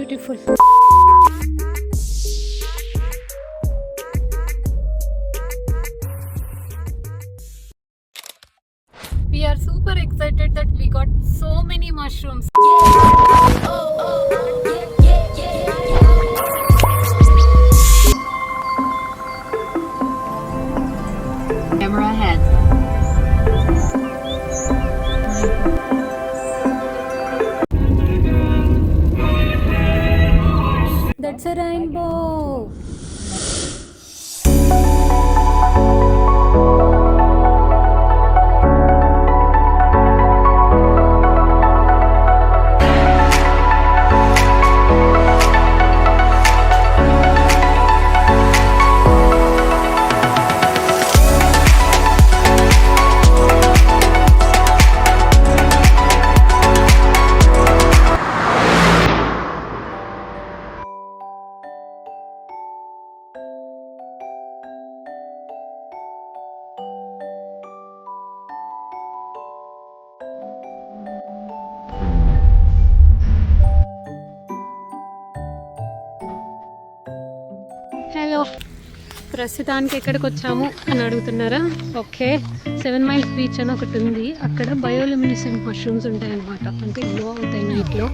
Beautiful. We are super excited that we got so many mushrooms. Camera ahead. That's a rainbow. Hello, ప్రస్తుతానికి ఎక్కడికి వచ్చాము అని అడుగుతున్నారా? Okay, 7 miles beach అని ఒకటి ఉంది. అక్కడ బయోలుమినిసెంట్ మష్రూమ్స్ ఉంటాయన్నమాట, అంటే గ్లో అవుతాయి నైట్లో.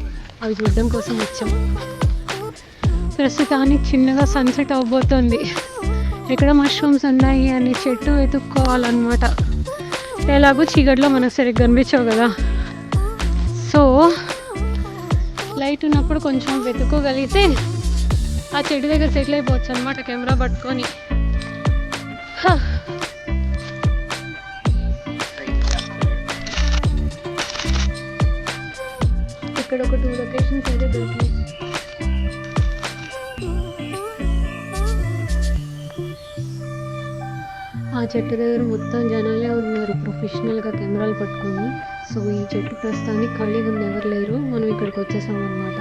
అవి చూడడం కోసం వచ్చాము. ప్రస్తుతానికి చిన్నగా సన్సెట్ అవ్వబోతోంది. ఎక్కడ మష్రూమ్స్ ఉన్నాయి అని చెట్టు వెతుక్కోవాలన్నమాట. ఎలాగో చీకట్లో మనకు సరిగ్గా కనిపించవు కదా, సో లైట్ ఉన్నప్పుడు కొంచెం వెతుక్కోగలిగితే ఆ చెట్టు దగ్గర సెటిల్ అయిపోవచ్చు అనమాట కెమెరా పట్టుకొని. ఇక్కడ ఒక 2 లొకేషన్స్ అయితే దొరికినాయి. ఆ చెట్టు దగ్గర మొత్తం జనాలే ఉన్నారు ప్రొఫెషనల్గా కెమెరాలు పట్టుకొని. సో ఈ చెట్టు ప్రస్తుతానికి ఖాళీగా ఉంది, ఎవరు లేరు. మనం ఇక్కడికి వచ్చేసాం అనమాట.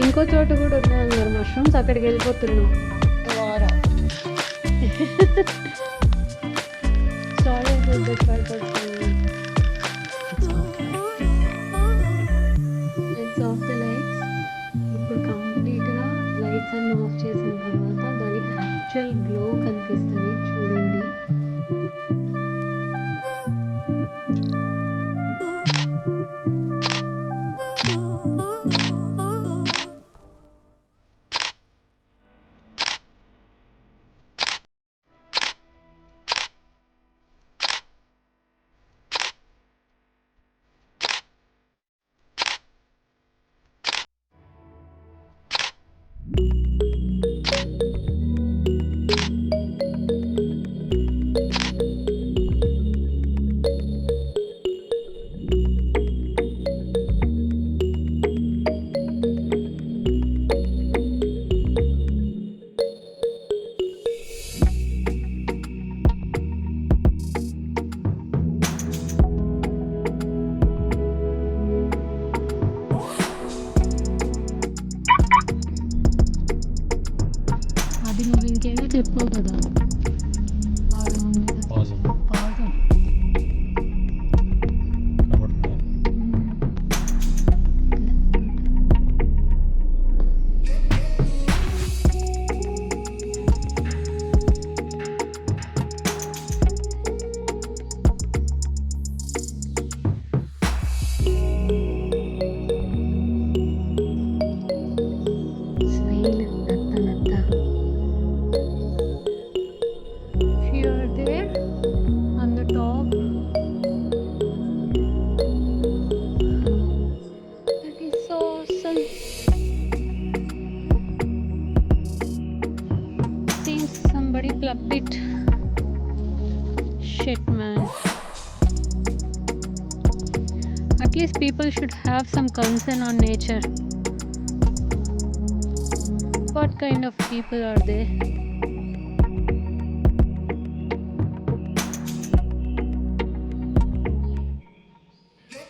ఇంకో చోటు కూడా ఉన్నాయన్నారు మష్రూమ్స్, అక్కడికి వెళ్ళిపోతున్నాం. Sorry it's of the lights. ఇప్పుడు కంప్లీట్గా లైట్స్ అన్ని ఆఫ్ చేసిన తర్వాత దాని యాక్చువల్ గ్లో కనిపిస్తుంది, చూడండి. చెప్పావు కదా people should have some concern on nature. What kind of people are they?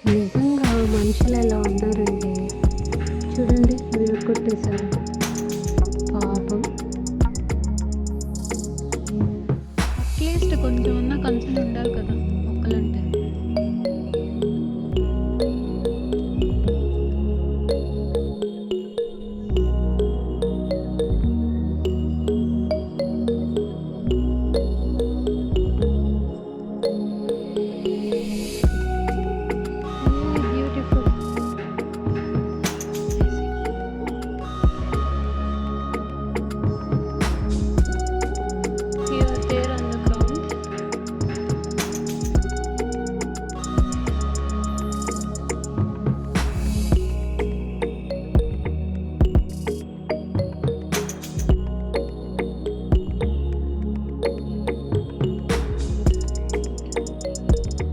నిజంగా మనుషులు ఎలా ఉన్నారంటే చూడండి, మీరు కొట్టేశారు పాపం. అట్లీస్ట్ కొంచెం ఉన్న కన్సర్న్ ఉండాలి కదా మొక్కలంటే.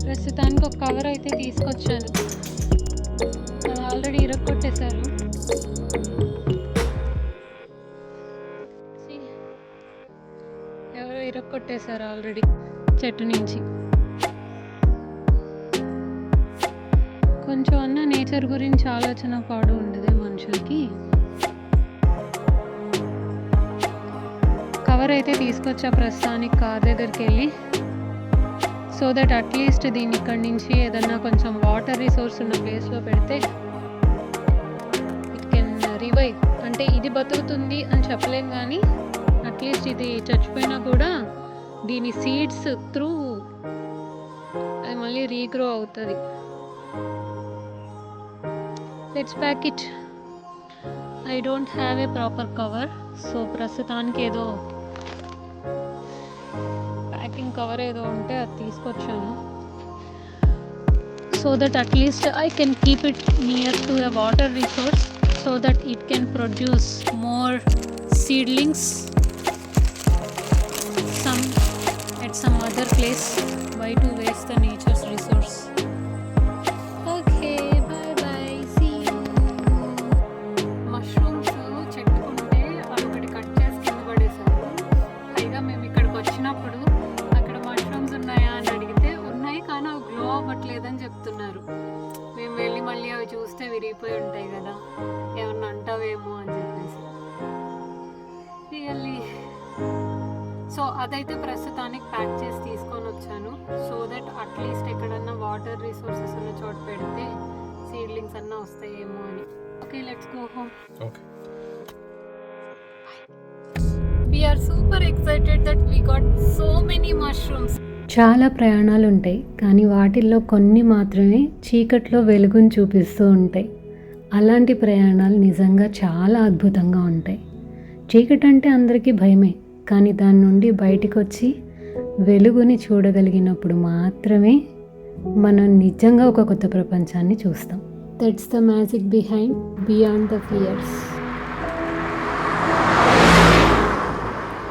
ప్రస్తుతానికి ఒక కవర్ అయితే తీసుకొచ్చాను, అది ఆల్రెడీ ఇరక్కొట్టేశారు. ఎవరో ఇరక్కొట్టేశారు ఆల్రెడీ చెట్టు నుంచి. కొంచెం అన్న నేచర్ గురించి ఆలోచన పాడు ఉండదే మనుషులకి. కవర్ అయితే తీసుకొచ్చా ప్రస్తుతానికి కార్ దగ్గరికి వెళ్ళి, సో దట్ అట్లీస్ట్ దీన్ని ఇక్కడి నుంచి ఏదన్నా కొంచెం వాటర్ రిసోర్స్ ఉన్న ప్లేస్లో పెడితే ఇట్ కెన్ రివైవ్. అంటే ఇది బతుకుతుంది అని చెప్పలేం, కానీ అట్లీస్ట్ ఇది చచ్చిపోయినా కూడా దీని సీడ్స్ త్రూ అది మళ్ళీ రీగ్రో అవుతుంది. Let's pack it. I don't have a proper cover, so ప్రస్తుతానికి ఏదో ప్యాకింగ్ కవర్ ఏదో ఉంటే అది తీసుకొచ్చాను, so that at least I can keep it near to a water resource, so that it can produce more seedlings at some other place. Why to waste the nature's resource? Okay, bye bye, see you. Mushrooms చెట్టుకుంటే ఒకటి cut చేసి కింద పడేసారు. పైగా మేము ఇక్కడికి వచ్చినప్పుడు అక్కడ mushrooms ఉన్నాయా అని అడిగితే ఉన్నాయి, కానీ అవి గ్లో అవ్వట్లేదని చెప్తున్నారు. మేము వెళ్ళి మళ్ళీ అవి చూస్తే విరిగిపోయి ఉంటాయి కదా, ఏమన్నా అంటావేమో అని చెప్పేసి. రియల్లీ. సో అదైతే ప్రస్తుతానికి ప్యాక్ చేసి తీసుకొని వచ్చాను, సో దట్ అట్లీస్ట్ ఎక్కడన్నా వాటర్ రిసోర్సెస్ ఉన్న చోట పెడితే సీడ్లింగ్స్ అన్నా వస్తాయేమో అని. Okay, let's go home. Okay, we are super excited that we got so many mushrooms. చాలా ప్రయాణాలు ఉంటాయి, కానీ వాటిల్లో కొన్ని మాత్రమే చీకట్లో వెలుగును చూపిస్తూ ఉంటాయి. అలాంటి ప్రయాణాలు నిజంగా చాలా అద్భుతంగా ఉంటాయి. చీకటి అంటే అందరికీ భయమే, కానీ దాని నుండి బయటికి వచ్చి వెలుగుని చూడగలిగినప్పుడు మాత్రమే మనం నిజంగా ఒక కొత్త ప్రపంచాన్ని చూస్తాం. That's the magic behind beyond the fears.